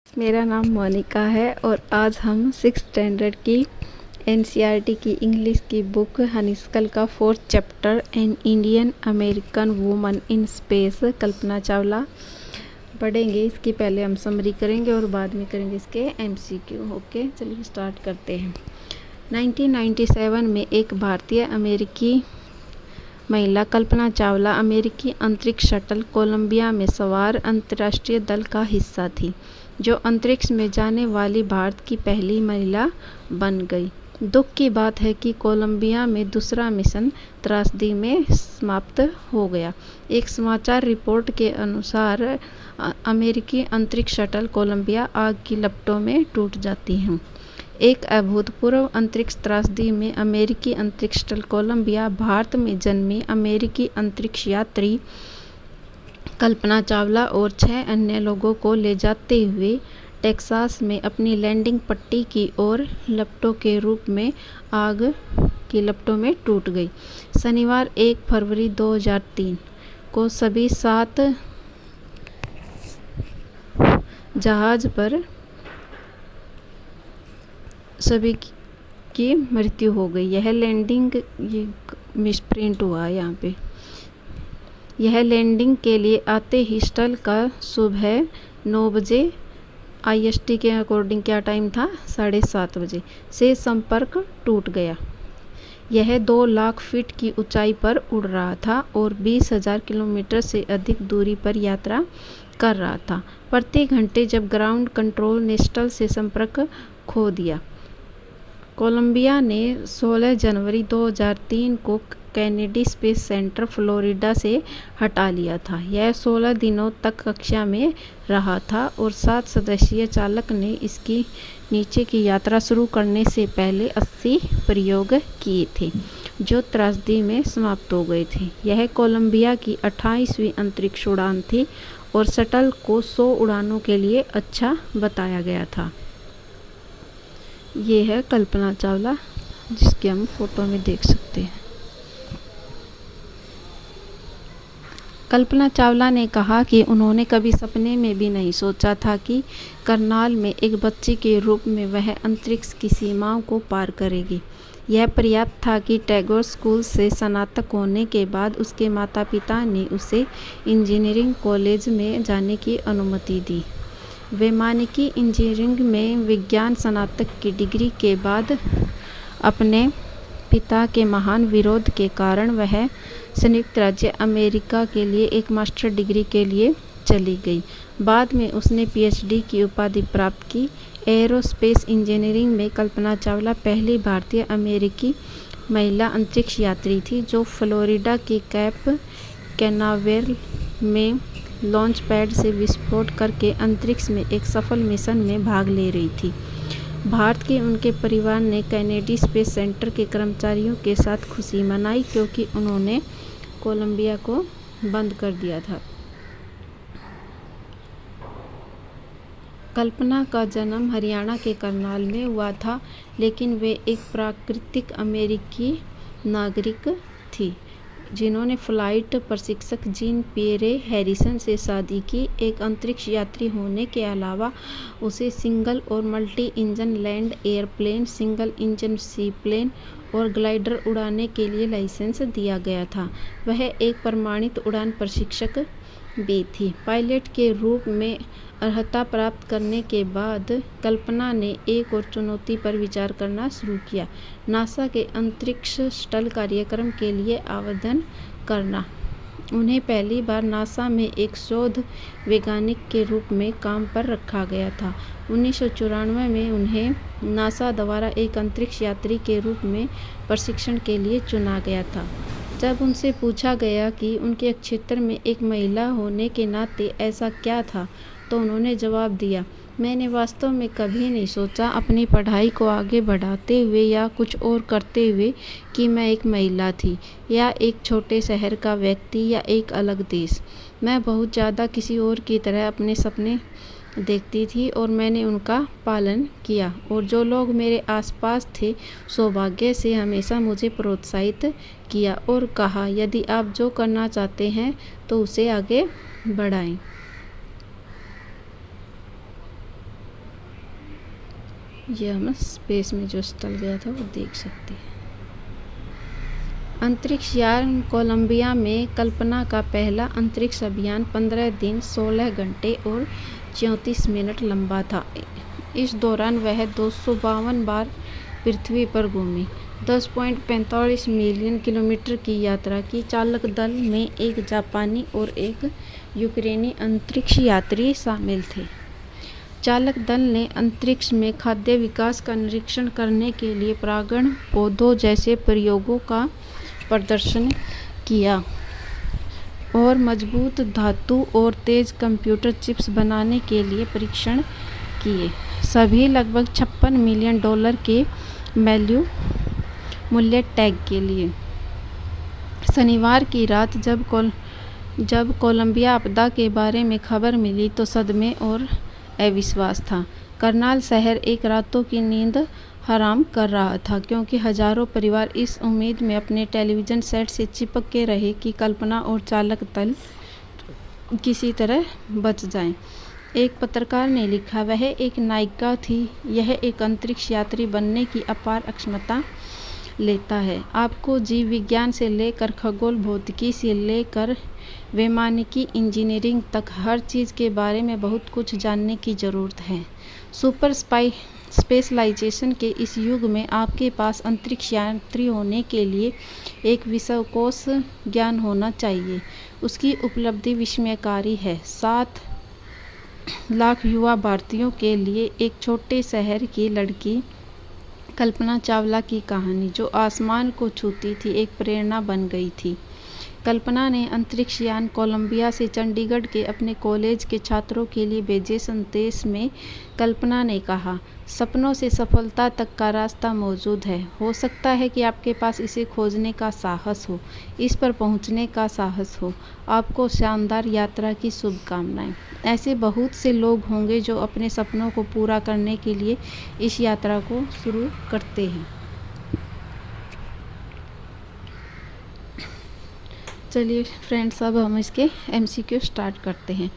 मेरा नाम मोनिका है और आज हम 6th स्टैंडर्ड की एनसीईआरटी की इंग्लिश की बुक हनीस्कल का 4th chapter an Indian American woman in space Kalpana Chawla पढ़ेंगे। इसकी पहले हम समरी करेंगे और बाद में करेंगे इसके एमसीक्यू। ओके, चलिए स्टार्ट करते हैं। 1997 में एक भारतीय अमेरिकी महिला कल्पना चावला अमेरिकी अंतरिक्ष शटल कोलंबिया में सवार अंतर्राष्ट्रीय दल का हिस्सा थी, जो अंतरिक्ष में जाने वाली भारत की पहली महिला बन गई। दुख की बात है कि कोलंबिया में दूसरा मिशन त्रासदी में समाप्त हो गया। एक समाचार रिपोर्ट के अनुसार अमेरिकी अंतरिक्ष शटल कोलंबिया आग की लपटों में टूट जाती है। एक अभूतपूर्व अंतरिक्ष त्रासदी में अमेरिकी अंतरिक्ष शटल कोलंबिया भारत में जन्मी अमेरिकी अंतरिक्ष यात्री कल्पना चावला और 6 अन्य लोगों को ले जाते हुए टेक्सास में अपनी लैंडिंग पट्टी की ओर लपटों के रूप में आग की लपटों में टूट गई। शनिवार 1 फरवरी 2003 को सभी 7 जहाज पर सभी की मृत्यु हो गई। यह लैंडिंग मिसप्रिंट हुआ यहाँ पे। यह लैंडिंग के लिए आते ही शटल का सुबह 9 बजे IST के अकॉर्डिंग क्या टाइम था, 7:30 बजे से संपर्क टूट गया। यह 2 लाख फीट की ऊंचाई पर उड़ रहा था और 20,000 किलोमीटर से अधिक दूरी पर यात्रा कर रहा था। प्रति घंटे जब ग्राउंड कंट्रोल ने शटल से संपर्क खो दिया। कोलंबिया ने 16 जनवरी 2003 को कैनेडी स्पेस सेंटर फ्लोरिडा से हटा लिया था। यह 16 दिनों तक कक्षा में रहा था और 7 सदस्यीय चालक ने इसकी नीचे की यात्रा शुरू करने से पहले 80 प्रयोग किए थे, जो त्रासदी में समाप्त हो गए थे। यह कोलंबिया की 28वीं अंतरिक्ष उड़ान थी और शटल को 100 उड़ानों के लिए अच्छा बताया गया था। ये है कल्पना चावला, जिसके हम फोटो में देख सकते हैं। कल्पना चावला ने कहा कि उन्होंने कभी सपने में भी नहीं सोचा था कि करनाल में एक बच्ची के रूप में वह अंतरिक्ष की सीमाओं को पार करेगी। यह पर्याप्त था कि टैगोर स्कूल से स्नातक होने के बाद उसके माता पिता ने उसे इंजीनियरिंग कॉलेज में जाने की अनुमति दी। वैमानिकी इंजीनियरिंग में विज्ञान स्नातक की डिग्री के बाद अपने पिता के महान विरोध के कारण वह संयुक्त राज्य अमेरिका के लिए एक मास्टर डिग्री के लिए चली गई। बाद में उसने PhD की उपाधि प्राप्त की। एरोस्पेस इंजीनियरिंग में कल्पना चावला पहली भारतीय अमेरिकी महिला अंतरिक्ष यात्री थी जो फ्लोरिडा के कैप कैनावेरल में लॉन्च पैड से विस्फोट करके अंतरिक्ष में एक सफल मिशन में भाग ले रही थी। भारत के उनके परिवार ने कैनेडी स्पेस सेंटर के कर्मचारियों के साथ खुशी मनाई क्योंकि उन्होंने कोलंबिया को बंद कर दिया था। कल्पना का जन्म हरियाणा के करनाल में हुआ था, लेकिन वे एक प्राकृतिक अमेरिकी नागरिक थी जिन्होंने फ्लाइट प्रशिक्षक जीन पियरे हैरिसन से शादी की। एक अंतरिक्ष यात्री होने के अलावा उसे सिंगल और multi engine land airplane, single engine seaplane और ग्लाइडर उड़ाने के लिए लाइसेंस दिया गया था। वह एक प्रमाणित उड़ान प्रशिक्षक भी थी। पायलट के रूप में अर्हता प्राप्त करने के बाद कल्पना ने एक और चुनौती पर विचार करना शुरू किया, नासा के अंतरिक्ष शटल कार्यक्रम के लिए आवेदन करना। उन्हें पहली बार नासा में एक शोध वैज्ञानिक के रूप में काम पर रखा गया था। 1994 में उन्हें नासा द्वारा एक अंतरिक्ष यात्री के रूप में प्रशिक्षण के लिए चुना गया था। जब उनसे पूछा गया कि उनके क्षेत्र में एक महिला होने के नाते ऐसा क्या था, तो उन्होंने जवाब दिया, मैंने वास्तव में कभी नहीं सोचा अपनी पढ़ाई को आगे बढ़ाते हुए या कुछ और करते हुए कि मैं एक महिला थी या एक छोटे शहर का व्यक्ति या एक अलग देश। मैं बहुत ज़्यादा किसी और की तरह अपने सपने देखती थी और मैंने उनका पालन किया और जो लोग मेरे आसपास थे सौभाग्य से हमेशा मुझे प्रोत्साहित किया और कहा, यदि आप जो करना चाहते हैं तो उसे आगे बढ़ाएं। ये हम स्पेस में जो स्थल गया था वो देख सकते हैं। अंतरिक्ष यान कोलंबिया में कल्पना का पहला अंतरिक्ष अभियान 15 दिन 16 घंटे और 34 मिनट लंबा था। इस दौरान वह 252 बार पृथ्वी पर घूमी, 10.45 मिलियन किलोमीटर की यात्रा की। चालक दल में एक जापानी और एक यूक्रेनी अंतरिक्ष यात्री शामिल थे। चालक दल ने अंतरिक्ष में खाद्य विकास का निरीक्षण करने के लिए परागण पौधों जैसे प्रयोगों का प्रदर्शन किया और मजबूत धातु और तेज कंप्यूटर चिप्स बनाने के लिए परीक्षण किए, सभी लगभग $56 मिलियन के मूल्य टैग के लिए। शनिवार की रात जब कोलंबिया आपदा के बारे में खबर मिली तो सदमे और अविश्वास था। करनाल शहर एक रातों की नींद हराम कर रहा था, क्योंकि हजारों परिवार इस उम्मीद में अपने टेलीविज़न सेट से चिपक के रहे कि कल्पना और चालक दल किसी तरह बच जाएं। एक पत्रकार ने लिखा, वह एक नायिका थी। यह एक अंतरिक्ष यात्री बनने की अपार क्षमता लेता है। आपको जीव विज्ञान से लेकर खगोल भौतिकी से लेकर वैमानिकी इंजीनियरिंग तक हर चीज़ के बारे में बहुत कुछ जानने की ज़रूरत है। सुपर स्पेशलाइजेशन के इस युग में आपके पास अंतरिक्ष यात्री होने के लिए एक विश्वकोश ज्ञान होना चाहिए। उसकी उपलब्धि विस्मयकारी है। 7 लाख युवा भारतीयों के लिए एक छोटे शहर की लड़की कल्पना चावला की कहानी, जो आसमान को छूती थी, एक प्रेरणा बन गई थी। कल्पना ने अंतरिक्ष यान कोलंबिया से चंडीगढ़ के अपने कॉलेज के छात्रों के लिए भेजे संदेश में कल्पना ने कहा, सपनों से सफलता तक का रास्ता मौजूद है। हो सकता है कि आपके पास इसे खोजने का साहस हो, इस पर पहुंचने का साहस हो। आपको शानदार यात्रा की शुभकामनाएं। ऐसे बहुत से लोग होंगे जो अपने सपनों को पूरा करने के लिए इस यात्रा को शुरू करते हैं। चलिए फ्रेंड्स, अब हम इसके MCQ स्टार्ट करते हैं।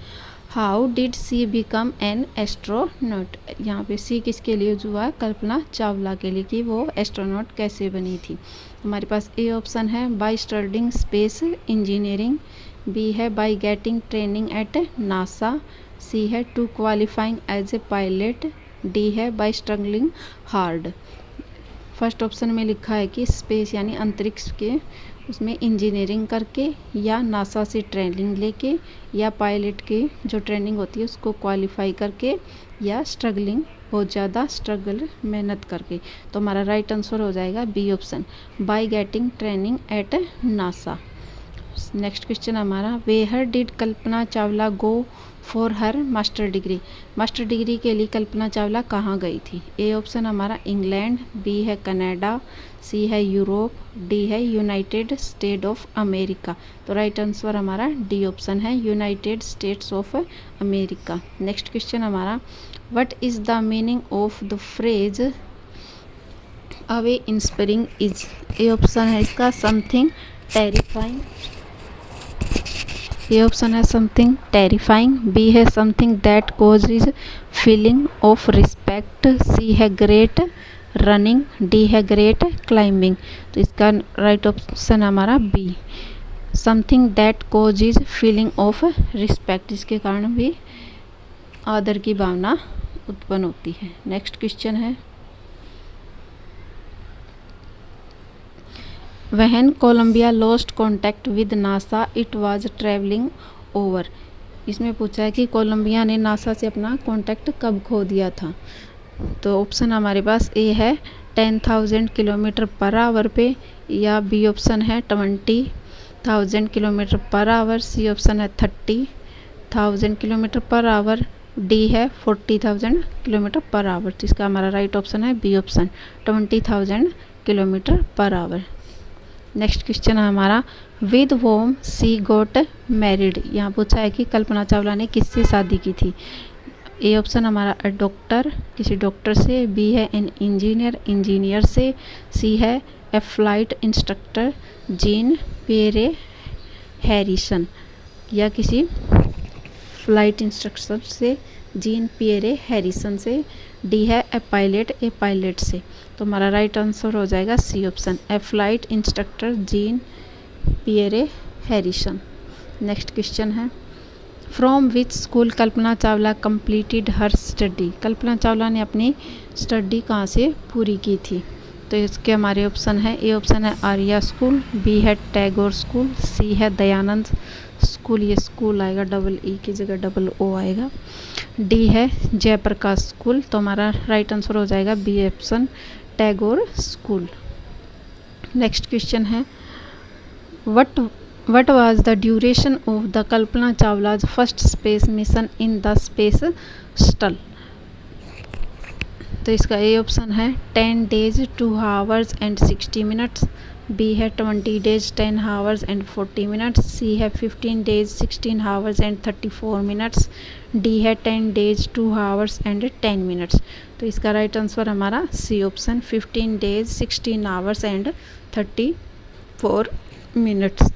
How did she become an astronaut. यहाँ पे सी किसके लिए हुआ? कल्पना चावला के लिए, कि वो एस्ट्रोनॉट कैसे बनी थी। हमारे पास ए ऑप्शन है by studying space engineering, B है by getting training at NASA, C है to qualifying as a pilot, D है by struggling hard. First option में लिखा है कि स्पेस यानी अंतरिक्ष के उसमें इंजीनियरिंग करके, या नासा से ट्रेनिंग लेके, या पायलट की जो ट्रेनिंग होती है उसको क्वालिफाई करके, या स्ट्रगलिंग बहुत ज़्यादा मेहनत करके। तो हमारा राइट आंसर हो जाएगा B option, by getting training at NASA. Next question हमारा, where did Kalpana Chawla go for her master degree. Master degree के लिए कल्पना चावला कहाँ गई थी? ए ऑप्शन हमारा इंग्लैंड, बी है कनाडा, सी है यूरोप, डी है यूनाइटेड स्टेट ऑफ अमेरिका। तो राइट आंसर हमारा डी ऑप्शन है, United States of America. Next question हमारा, what is the meaning of the phrase away in spring is. A option है इसका something terrifying, A option है something terrifying, B है something that causes feeling of respect, C है great running, D है great climbing. तो इसका right option हमारा B, something that causes feeling of respect, जिसके कारण भी आदर की भावना उत्पन्न होती है। नेक्स्ट क्वेश्चन है, when Columbia lost contact with NASA it was travelling over. इसमें पूछा है कि कोलंबिया ने नासा से अपना कॉन्टैक्ट कब खो दिया था। तो ऑप्शन हमारे पास ए है 10,000 किलोमीटर पर आवर पे, या बी ऑप्शन है 20,000 kilometre per our, C option है 30,000 किलोमीटर पर आवर, डी है 40,000 किलोमीटर पर आवर। तो इसका हमारा राइट ऑप्शन है B option, 20,000 kilometre per hour. Next question है हमारा, with whom she got married. यहाँ पूछा है कि कल्पना चावला ने किससे शादी की थी। ए ऑप्शन हमारा डॉक्टर, किसी डॉक्टर से, बी है एन इंजीनियर से, सी है a flight instructor Jean Pierre Harrison, या किसी फ्लाइट इंस्ट्रक्टर से जीन पियरे हैरिसन से डी है ए पायलट से। तो हमारा राइट आंसर हो जाएगा C option, a flight instructor Jean Pierre Harrison. Next question है, from which school Kalpana Chawla completed her study. Kalpana Chawla ने अपनी स्टडी कहाँ से पूरी की थी। तो इसके हमारे ऑप्शन है, ए ऑप्शन है आर्या स्कूल, बी है टैगोर स्कूल, सी है दयानंद स्कूल, ये स्कूल आएगा डबल ई की जगह डबल ओ आएगा, डी है जयप्रकाश स्कूल। तो हमारा राइट आंसर हो जाएगा B option Tagore school. Next question है, What was the duration of the Kalpana Chawla's first space mission in the space shuttle? तो इसका ए ऑप्शन है 10 days 2 hours and 60 minutes, B है 20 days 10 hours and 40 minutes, सी है 15 days 16 hours and 34 minutes, D है 10 days 2 hours and 10 minutes। तो इसका right answer हमारा C option 15 days 16 hours and 34 minutes।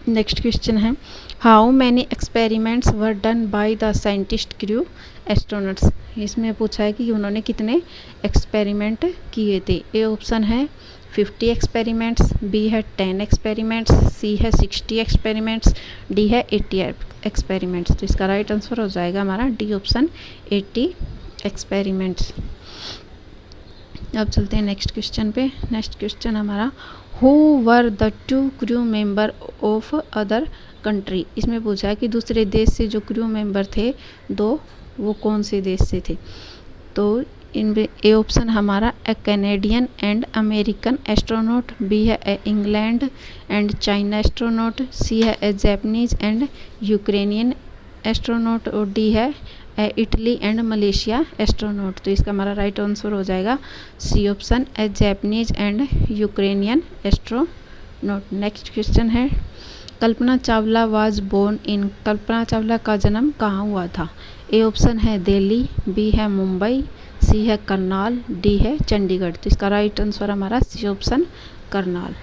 Next question है, how many experiments were done by the scientist crew astronauts. इसमें पूछा है कि उन्होंने कितने एक्सपेरिमेंट किए थे। ए ऑप्शन है 50 एक्सपेरिमेंट्स, बी है 10 एक्सपेरिमेंट्स, सी है 60 एक्सपेरिमेंट्स, डी है 80 एक्सपेरिमेंट्स। तो इसका राइट आंसर हो जाएगा हमारा डी ऑप्शन 80 एक्सपेरिमेंट्स। अब चलते हैं नेक्स्ट क्वेश्चन पे। नेक्स्ट क्वेश्चन हमारा, who were the 2 crew member of other country. इसमें पूछा है कि दूसरे देश से जो क्रू मेंबर थे दो, वो कौन से देश से थे। तो इनमें ए ऑप्शन हमारा a Canadian and American astronaut, B है a England and China astronaut, C है a Japanese and Ukrainian astronaut, और डी है इटली एंड मलेशिया एस्ट्रोनॉट। तो इसका हमारा राइट आंसर हो जाएगा C option a Japanese and Ukrainian astronaut. Next question है, Kalpana Chawla was born in. Kalpana Chawla का जन्म कहाँ हुआ था। ए ऑप्शन है दिल्ली, बी है मुंबई, सी है करनाल, डी है चंडीगढ़। तो इसका राइट आंसर हमारा C option Karnal.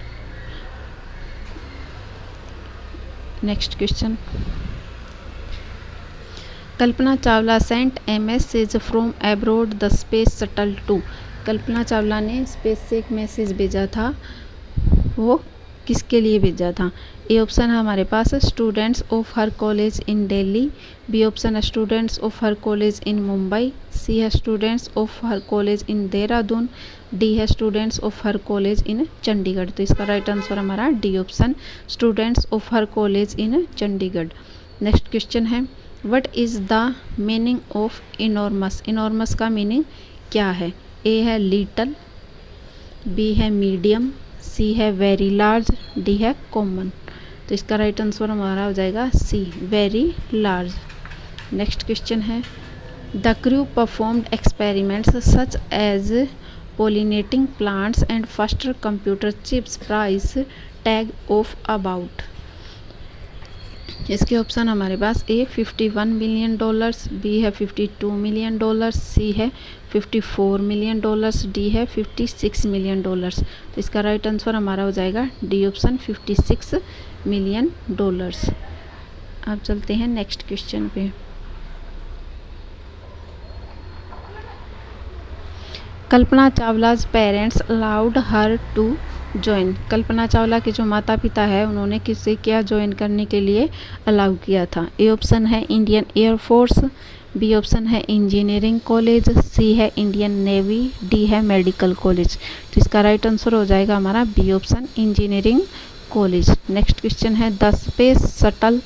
Next question, Kalpana Chawla sent a message from abroad the space shuttle to. Kalpana Chawla ने स्पेस से एक मैसेज भेजा था, वो किसके लिए भेजा था। ए ऑप्शन है हमारे पास students of her college in Delhi, B option है students of her college in Mumbai, C है students of her college in Dehradun, D है students of her college in Chandigarh. तो इसका राइट आंसर हमारा D option students of her college in Chandigarh. Next question है, what is the meaning of enormous. Enormous का meaning क्या है। A है little, B है मीडियम, सी है वेरी लार्ज, डी है कॉमन। तो इसका राइट आंसर हमारा हो जाएगा C very large. Next question है, the crew performed experiments such as pollinating plants and faster computer chips price tag of about. इसके ऑप्शन हमारे पास ए 51 मिलियन डॉलर्स, बी है 52 मिलियन डॉलर्स, सी है 54 मिलियन डॉलर्स, डी है 56 million dollars. तो इसका right answer हमारा हो जाएगा डी ऑप्शन 56 मिलियन डॉलर्स। अब चलते हैं नेक्स्ट क्वेश्चन पे। Kalpana Chawla's parents allowed her to join. Kalpana Chawla के जो माता पिता है उन्होंने किसे क्या ज्वाइन करने के लिए अलाउ किया था। ए ऑप्शन है इंडियन एयरफोर्स, बी ऑप्शन है इंजीनियरिंग कॉलेज, सी है इंडियन नेवी, डी है मेडिकल कॉलेज। तो इसका राइट आंसर हो जाएगा हमारा B option engineering college. Next question है, the space shuttle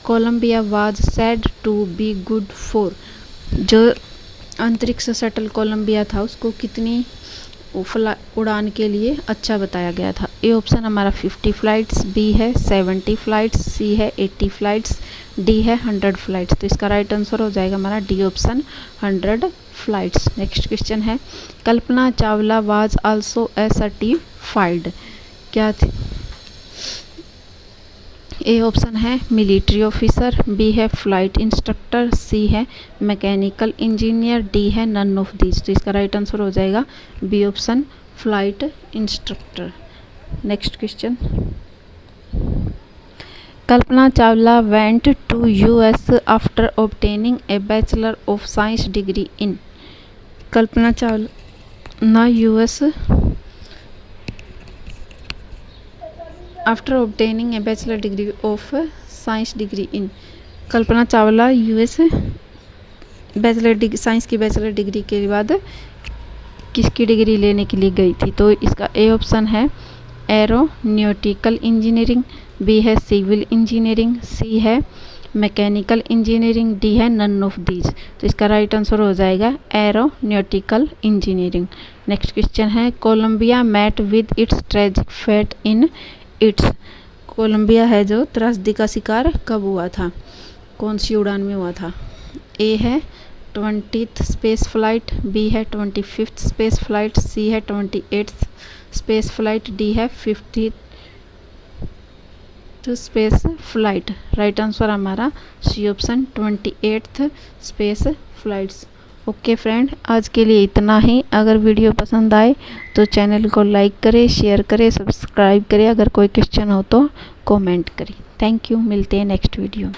Columbia was said to be good for. जो अंतरिक्ष शटल कोलंबिया था उसको कितनी उड़ान के लिए अच्छा बताया गया था। ए ऑप्शन हमारा 50 फ्लाइट्स, बी है 70 फ्लाइट्स, सी है 80 फ्लाइट्स, डी है 100 फ्लाइट्स। तो इसका राइट आंसर हो जाएगा हमारा D option 100 flights. Next question है, Kalpana Chawla was also a certified. क्या थी। ए ऑप्शन है मिलिट्री ऑफिसर, बी है फ्लाइट इंस्ट्रक्टर, सी है मैकेनिकल इंजीनियर, डी है नन ऑफ दीज। तो इसका राइट आंसर हो जाएगा B option flight instructor. Next question, Kalpana Chawla went to US after obtaining a bachelor of science degree in. Kalpana Chawla US after obtaining a bachelor degree of science degree in. Kalpana Chawla US science की bachelor degree के बाद किसकी degree लेने के लिए गई थी? तो इसका ए ऑप्शन है एरोनॉटिकल इंजीनियरिंग, बी है सिविल इंजीनियरिंग, सी है मैकेनिकल इंजीनियरिंग, डी है नन ऑफ दीज। तो इसका राइट आंसर हो जाएगा एरोनॉटिकल इंजीनियरिंग। नेक्स्ट क्वेश्चन है Columbia met with its tragic fate in its. Columbia है जो त्रासदी का शिकार कब हुआ था? कौन सी उड़ान में हुआ था? ए है 20th स्पेस फ्लाइट, बी है 25th स्पेस फ्लाइट, सी है 28th स्पेस फ्लाइट, डी है 50th space flight. Right answer हमारा C option 28th space flights. Okay friend, आज के लिए इतना ही। अगर वीडियो पसंद आए तो चैनल को लाइक करें, शेयर करें, सब्सक्राइब करें। अगर कोई क्वेश्चन हो तो कमेंट करें। थैंक यू, मिलते हैं नेक्स्ट वीडियो।